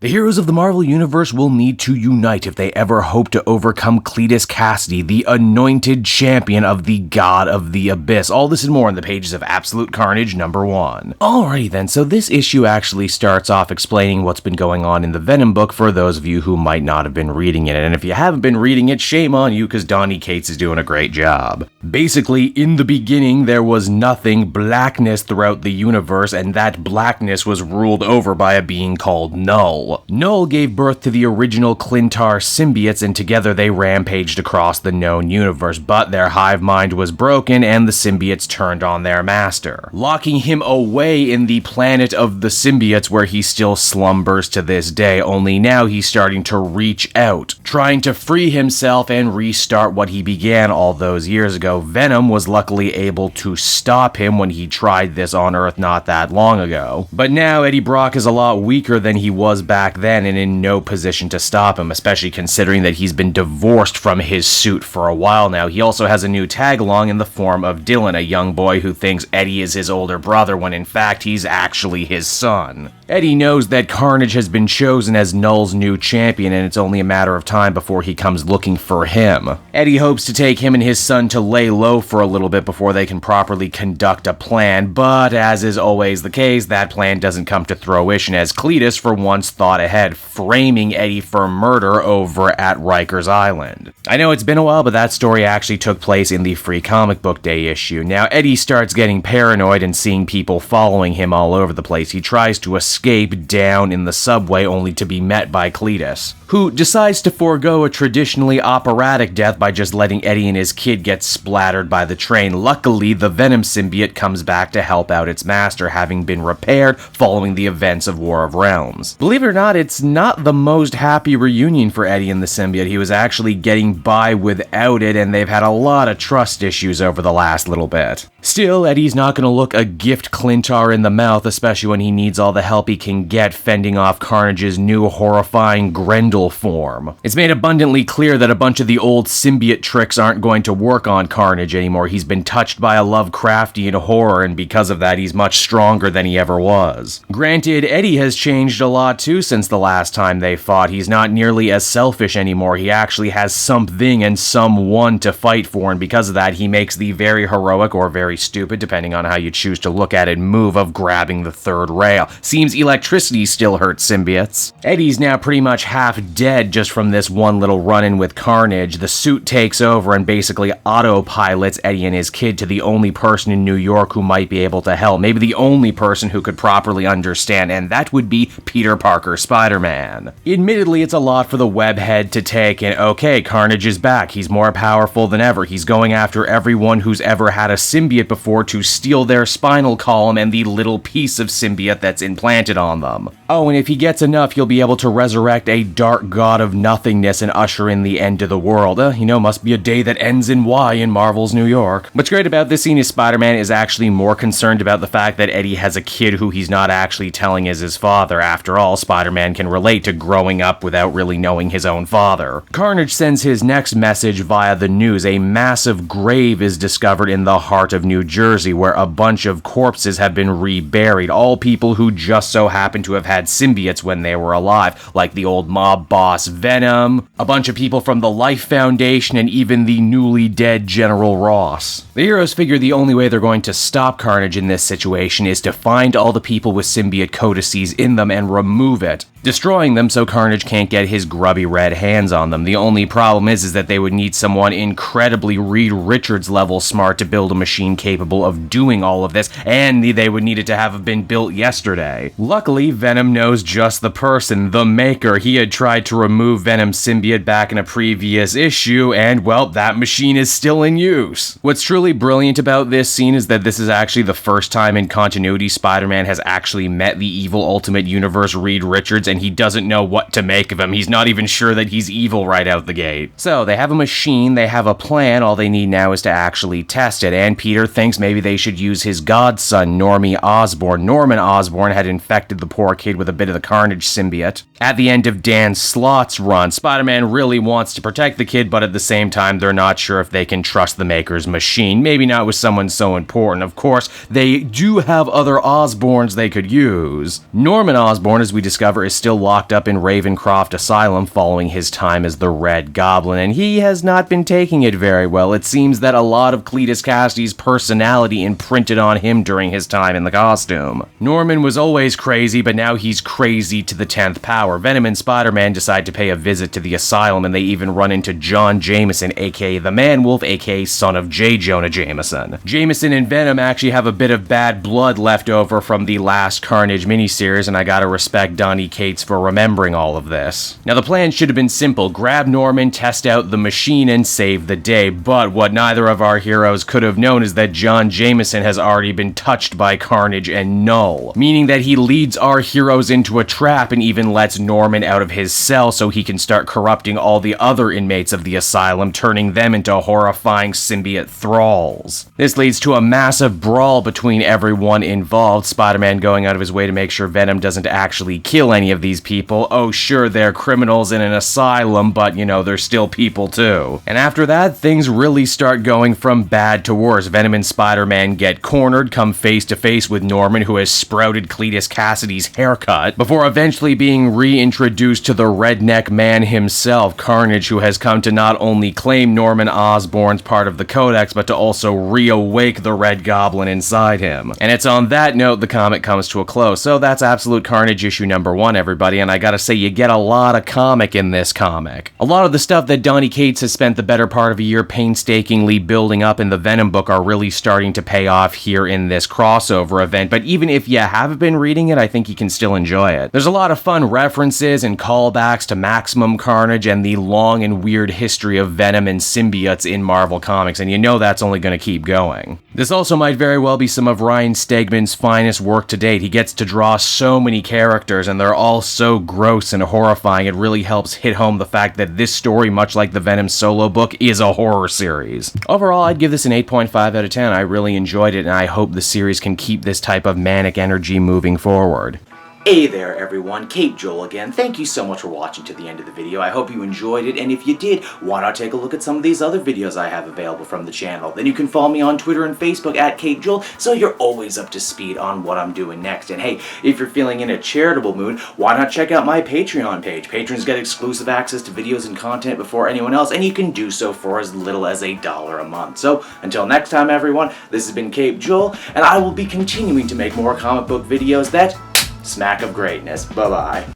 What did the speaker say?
The heroes of the Marvel Universe will need to unite if they ever hope to overcome Cletus Kasady, the anointed champion of the God of the Abyss. All this and more in the pages of Absolute Carnage #1. Alrighty then, so this issue actually starts off explaining what's been going on in the Venom book for those of you who might not have been reading it. And if you haven't been reading it, shame on you, because Donny Cates is doing a great job. Basically, in the beginning, there was nothing, blackness throughout the universe, and that blackness was ruled over by a being called Null. Null gave birth to the original Clintar symbiotes, and together they rampaged across the known universe, but their hive mind was broken and the symbiotes turned on their master, locking him away in the planet of the symbiotes where he still slumbers to this day, only now he's starting to reach out, trying to free himself and restart what he began all those years ago. Venom was luckily able to stop him when he tried this on Earth not that long ago, but now Eddie Brock is a lot weaker than he was back then and in no position to stop him, especially considering that he's been divorced from his suit for a while now. He also has a new tag-along in the form of Dylan, a young boy who thinks Eddie is his older brother when in fact he's actually his son. Eddie knows that Carnage has been chosen as Null's new champion, and it's only a matter of time before he comes looking for him. Eddie hopes to take him and his son to lay low for a little bit before they can properly conduct a plan, but as is always the case, that plan doesn't come to fruition as Cletus for once thought ahead, framing Eddie for murder over at Rikers Island. I know it's been a while, but that story actually took place in the Free Comic Book Day issue. Now, Eddie starts getting paranoid and seeing people following him all over the place. He tries to escape down in the subway only to be met by Cletus, who decides to forego a traditionally operatic death by just letting Eddie and his kid get splattered by the train. Luckily, the Venom symbiote comes back to help out its master, having been repaired following the events of War of Realms. Believe it or not, it's not the most happy reunion for Eddie and the symbiote. He was actually getting by without it, and they've had a lot of trust issues over the last little bit. Still, Eddie's not going to look a gift Clintar in the mouth, especially when he needs all the help he can get fending off Carnage's new horrifying Grendel form. It's made abundantly clear that a bunch of the old symbiote tricks aren't going to work on Carnage anymore. He's been touched by a Lovecraftian horror, and because of that, he's much stronger than he ever was. Granted, Eddie has changed a lot too since the last time they fought. He's not nearly as selfish anymore. He actually has something and someone to fight for, and because of that, he makes the very heroic or very stupid, depending on how you choose to look at it, move of grabbing the third rail. Seems electricity still hurts symbiotes. Eddie's now pretty much half dead just from this one little run-in with Carnage. The suit takes over and basically autopilots Eddie and his kid to the only person in New York who might be able to help. Maybe the only person who could properly understand, and that would be Peter Parker Spider-Man. Admittedly, it's a lot for the webhead to take, and okay, Carnage is back. He's more powerful than ever. He's going after everyone who's ever had a symbiote before to steal their spinal column and the little piece of symbiote that's implanted on them. Oh, and if he gets enough, he'll be able to resurrect a dark god of nothingness and usher in the end of the world. Must be a day that ends in Y in Marvel's New York. What's great about this scene is Spider-Man is actually more concerned about the fact that Eddie has a kid who he's not actually telling is his father. After all, Spider-Man can relate to growing up without really knowing his own father. Carnage sends his next message via the news. A massive grave is discovered in the heart of New Jersey, where a bunch of corpses have been reburied, all people who just so happen to have had symbiotes when they were alive, like the old mob boss Venom, a bunch of people from the Life Foundation, and even the newly dead General Ross. The heroes figure the only way they're going to stop Carnage in this situation is to find all the people with symbiote codices in them and remove it, destroying them so Carnage can't get his grubby red hands on them. The only problem is that they would need someone incredibly Reed Richards level smart to build a machine capable of doing all of this, and they would need it to have been built yesterday. Luckily, Venom knows just the person, the Maker. He had tried to remove Venom's symbiote back in a previous issue, and well, that machine is still in use. What's truly brilliant about this scene is that this is actually the first time in continuity Spider-Man has actually met the evil Ultimate Universe Reed Richards, and he doesn't know what to make of him. He's not even sure that he's evil right out the gate. So, they have a machine, they have a plan, all they need now is to actually test it, and Peter thinks maybe they should use his godson, Norman Osborn had infected the poor kid with a bit of the Carnage symbiote. At the end of Dan Slott's run, Spider-Man really wants to protect the kid, but at the same time, they're not sure if they can trust the Maker's machine. Maybe not with someone so important. Of course, they do have other Osborns they could use. Norman Osborn, as we discover, is still locked up in Ravencroft Asylum following his time as the Red Goblin, and he has not been taking it very well. It seems that a lot of Cletus Kasady's personality imprinted on him during his time in the costume. Norman was always crazy, but now he's crazy to the 10th power. Venom and Spider-Man decide to pay a visit to the asylum, and they even run into John Jameson, aka the Man-Wolf, aka son of J. Jonah Jameson. Jameson and Venom actually have a bit of bad blood left over from the last Carnage miniseries, and I gotta respect Donny Cates for remembering all of this. Now, the plan should have been simple: grab Norman, test out the machine, and save the day, but what neither of our heroes could have known is that John Jameson has already been touched by Carnage and Null, meaning that he leads our heroes into a trap and even lets Norman out of his cell so he can start corrupting all the other inmates of the asylum, turning them into horrifying symbiote thralls. This leads to a massive brawl between everyone involved, Spider-Man going out of his way to make sure Venom doesn't actually kill any of these people. Oh sure, they're criminals in an asylum, but you know, they're still people too. And after that, things really start going from bad to worse. Venom and Spider-Man get cornered, come face to face with Norman, who has sprouted Cletus Kasady's haircut, before eventually being reintroduced to the redneck man himself, Carnage, who has come to not only claim Norman Osborn's part of the Codex, but to also reawake the Red Goblin inside him. And it's on that note the comic comes to a close. So that's Absolute Carnage issue number 1, everybody, and I gotta say, you get a lot of comic in this comic. A lot of the stuff that Donny Cates has spent the better part of a year painstakingly building up in the Venom book are really starting to pay off here in this crossover event, but even if you haven't been reading it, I think you can still enjoy it. There's a lot of fun references and callbacks to Maximum Carnage and the long and weird history of Venom and symbiotes in Marvel Comics, and you know that's only going to keep going. This also might very well be some of Ryan Stegman's finest work to date. He gets to draw so many characters, and they're all so gross and horrifying. It really helps hit home the fact that this story, much like the Venom solo book, is a horror series. Overall, I'd give this an 8.5 out of 10. I really enjoyed it, and I hope the series can keep this type of manic energy moving forward. Hey there everyone, Cape Joel again. Thank you so much for watching to the end of the video. I hope you enjoyed it, and if you did, why not take a look at some of these other videos I have available from the channel. Then you can follow me on Twitter and Facebook at Cape Joel, so you're always up to speed on what I'm doing next. And hey, if you're feeling in a charitable mood, why not check out my Patreon page. Patrons get exclusive access to videos and content before anyone else, and you can do so for as little as $1 a month. So, until next time everyone, this has been Cape Joel, and I will be continuing to make more comic book videos that smack of greatness. Bye-bye.